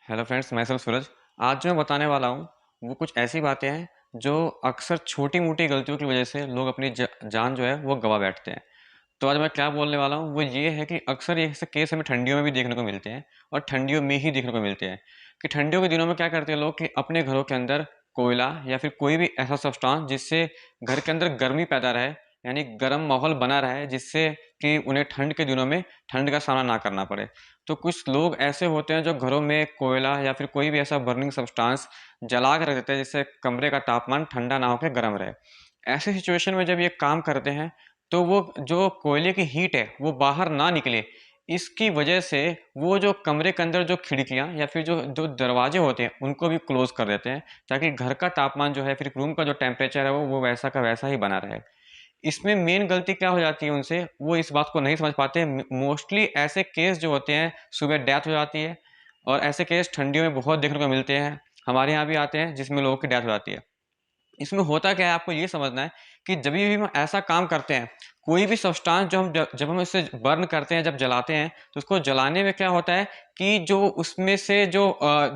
Hello friends, मैं सब सूरज। आज जो मैं बताने वाला हूँ वो कुछ ऐसी बातें हैं जो अक्सर छोटी-मोटी गलतियों की वजह से लोग अपनी जान जो है वो गँवा बैठते हैं। तो आज मैं क्या बोलने वाला हूँ वो ये है कि अक्सर ये ऐसे केस हमें ठंडियों में भी देखने को मिलते हैं और ठंडियों में ही देखने को मिलते हैं कि ठंडियों के दिनों में क्या करते हैं लोग कि अपने घरों के अंदर कोयला या फिर कोई भी ऐसा सब्सटेंस जिससे घर के अंदर गर्मी पैदा रहे, यानी गर्म माहौल बना रहे, जिससे कि उन्हें ठंड के दिनों में ठंड का सामना ना करना पड़े। तो कुछ लोग ऐसे होते हैं जो घरों में कोयला या फिर कोई भी ऐसा बर्निंग सब्सटेंस जला के रख देते हैं जिससे कमरे का तापमान ठंडा ना होकर गर्म रहे। ऐसे सिचुएशन में जब ये काम करते हैं तो वो जो कोयले की हीट है वो बाहर ना निकले, इसकी वजह से वो जो कमरे के अंदर जो खिड़कियाँ या फिर जो जो दरवाजे होते हैं उनको भी क्लोज कर देते हैं, ताकि घर का तापमान जो है फिर रूम का जो टेम्परेचर है वो वैसा का वैसा ही बना रहे। इसमें मेन गलती क्या हो जाती है उनसे, वो इस बात को नहीं समझ पाते। मोस्टली ऐसे केस जो होते हैं सुबह डेथ हो जाती है, और ऐसे केस ठंडियों में बहुत देखने को मिलते हैं। हमारे यहाँ भी आते हैं जिसमें लोगों की डेथ हो जाती है। इसमें होता क्या है, आपको ये समझना है कि जब भी हम ऐसा काम करते हैं, कोई भी सब्सटेंस जो हम जब हम इसे बर्न करते हैं, जब जलाते हैं, तो उसको जलाने में क्या होता है कि जो उसमें से जो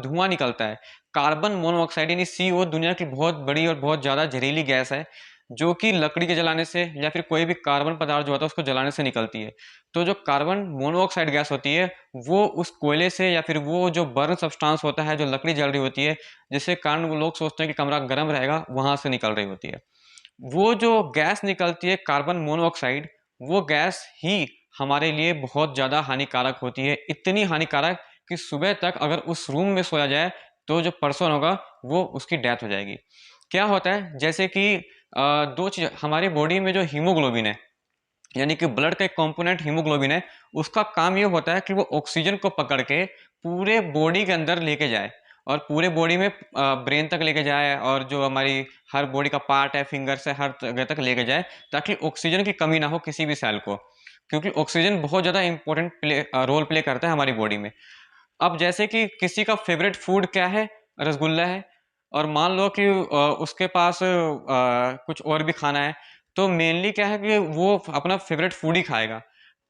धुआं निकलता है, कार्बन मोनोऑक्साइड यानी CO, दुनिया की बहुत बड़ी और बहुत ज़्यादा जहरीली गैस है, जो कि लकड़ी के जलाने से या फिर कोई भी कार्बन पदार्थ जो होता है उसको जलाने से निकलती है। तो जो कार्बन मोनोऑक्साइड गैस होती है वो उस कोयले से या फिर वो जो बर्न सब्सटेंस होता है, जो लकड़ी जल रही होती है, जिसके कारण वो लोग सोचते हैं कि कमरा गर्म रहेगा, वहाँ से निकल रही होती है। वो जो गैस निकलती है कार्बन मोनोऑक्साइड, वो गैस ही हमारे लिए बहुत ज़्यादा हानिकारक होती है। इतनी हानिकारक कि सुबह तक अगर उस रूम में सोया जाए तो जो पर्सन होगा वो उसकी डेथ हो जाएगी। क्या होता है, जैसे कि 2 चीज़ हमारी बॉडी में, जो हीमोग्लोबिन है, यानी कि ब्लड का एक कंपोनेंट हीमोग्लोबिन है, उसका काम ये होता है कि वो ऑक्सीजन को पकड़ के पूरे बॉडी के अंदर लेके जाए और पूरे बॉडी में ब्रेन तक लेके जाए, और जो हमारी हर बॉडी का पार्ट है, फिंगर से हर जगह तक लेके जाए, ताकि ऑक्सीजन की कमी ना हो किसी भी सेल को, क्योंकि ऑक्सीजन बहुत ज़्यादा इंपॉर्टेंट रोल प्ले करता है हमारी बॉडी में। अब जैसे कि किसी का फेवरेट फूड क्या है, रसगुल्ला है, और मान लो कि उसके पास कुछ और भी खाना है, तो मेनली क्या है कि वो अपना फेवरेट फूड ही खाएगा।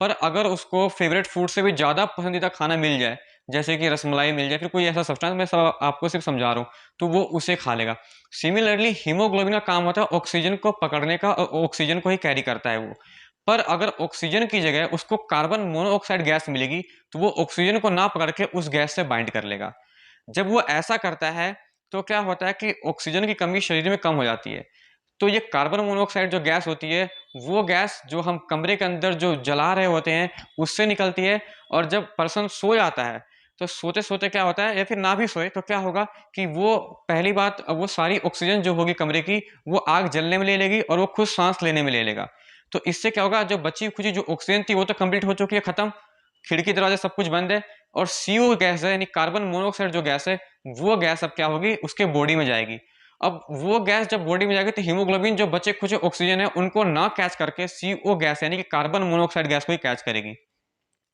पर अगर उसको फेवरेट फूड से भी ज़्यादा पसंदीदा खाना मिल जाए, जैसे कि रसमलाई मिल जाए, फिर कोई ऐसा सब्सटेंस, मैं सब आपको सिर्फ समझा रहा हूँ, तो वो उसे खा लेगा। सिमिलरली हीमोग्लोबिन का काम होता है ऑक्सीजन को पकड़ने का, और ऑक्सीजन को ही कैरी करता है वो। पर अगर ऑक्सीजन की जगह उसको कार्बन मोनोऑक्साइड गैस मिलेगी, तो वो ऑक्सीजन को ना पकड़ के उस गैस से बाइंड कर लेगा। जब वो ऐसा करता है, तो क्या होता है कि ऑक्सीजन की कमी शरीर में कम हो जाती है। तो ये कार्बन मोनोऑक्साइड जो गैस होती है, वो गैस जो हम कमरे के अंदर जो जला रहे होते हैं, उससे निकलती है। और जब पर्सन सो जाता है, तो सोते-सोते क्या होता है, या फिर ना भी सोए तो क्या होगा कि वो, पहली बात, वो सारी ऑक्सीजन जो होगी कमरे की, वो आग जलने में ले लेगी और वो खुद साँस लेने में ले लेगा। तो इससे क्या होगा, जो बची-खुची जो ऑक्सीजन थी वो तो कंप्लीट हो चुकी है, खत्म, खिड़की दरवाजे सब कुछ बंद है, और CO गैस है, यानी कार्बन मोनोऑक्साइड जो गैस है, वो गैस अब क्या होगी, उसके बॉडी में जाएगी। अब वो गैस जब बॉडी में जाएगी, तो हीमोग्लोबिन जो बचे-खुचे ऑक्सीजन है उनको ना कैच करके CO गैस यानी कि कार्बन मोनोऑक्साइड गैस को ही कैच करेगी।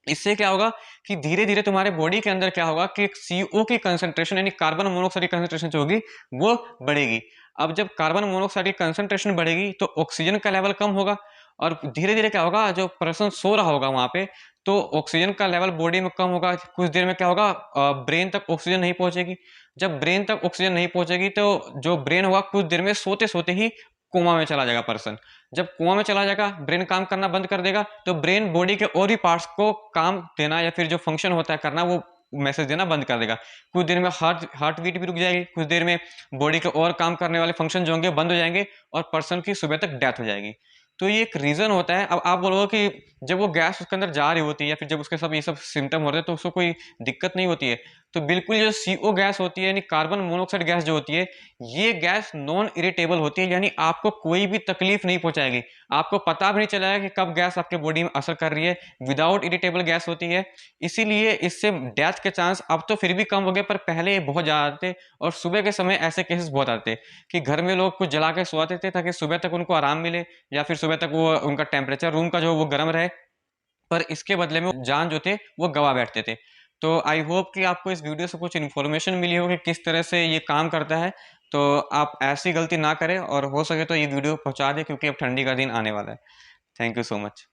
इससे क्या होगा कि धीरे-धीरे तुम्हारे बॉडी के अंदर क्या होगा कि CO की कंसंट्रेशन, यानी कार्बन मोनोऑक्साइड की कंसंट्रेशन जो होगी वो बढ़ेगी। अब जब कार्बन मोनोऑक्साइड की कंसंट्रेशन बढ़ेगी तो ऑक्सीजन का लेवल कम होगा, और धीरे-धीरे क्या होगा, जो पर्सन सो रहा होगा वहाँ पे, तो ऑक्सीजन का लेवल बॉडी में कम होगा। कुछ देर में क्या होगा, ब्रेन तक ऑक्सीजन नहीं पहुँचेगी। जब ब्रेन तक ऑक्सीजन नहीं पहुँचेगी, तो जो ब्रेन होगा कुछ देर में सोते-सोते ही कोमा में चला जाएगा पर्सन। जब कुआँ में चला जाएगा, ब्रेन काम करना बंद कर देगा, तो ब्रेन बॉडी के और ही पार्ट्स को काम देना या फिर जो फंक्शन होता है करना, वो मैसेज देना बंद कर देगा। कुछ देर में हार्ट बीट भी रुक जाएगी, कुछ देर में बॉडी के और काम करने वाले फंक्शन जो होंगे बंद हो जाएँगे, और पर्सन की सुबह तक डेथ हो जाएगी। तो ये एक रीज़न होता है। अब आप बोलोगे कि जब वो गैस उसके अंदर जा रही होती है, या फिर जब उसके सब ये सब सिम्पटम हो रहे हैं, तो उसको कोई दिक्कत नहीं होती है। तो बिल्कुल जो CO गैस होती है, यानी कार्बन मोनोऑक्साइड गैस जो होती है, ये गैस नॉन इरिटेबल होती है, यानी आपको कोई भी तकलीफ नहीं पहुँचाएगी। आपको पता भी नहीं चलेगा कि कब गैस आपके बॉडी में असर कर रही है, विदाउट इरिटेबल गैस होती है। इसीलिए इससे डेथ के चांस अब तो फिर भी कम हो गए, पर पहले ये बहुत ज़्यादा थे, और सुबह के समय ऐसे केसेस बहुत आते कि घर में लोग कुछ जला के सोते थे ताकि सुबह तक उनको आराम मिले, या फिर सुबह तक वो उनका टेम्परेचर रूम का जो वो गर्म रहे, पर इसके बदले में जान जो थे वो गँवा बैठते थे। तो आई होप कि आपको इस वीडियो से कुछ इन्फॉर्मेशन मिली हो कि किस तरह से ये काम करता है। तो आप ऐसी गलती ना करें, और हो सके तो ये वीडियो पहुँचा दें, क्योंकि अब ठंडी का दिन आने वाला है। Thank you so much.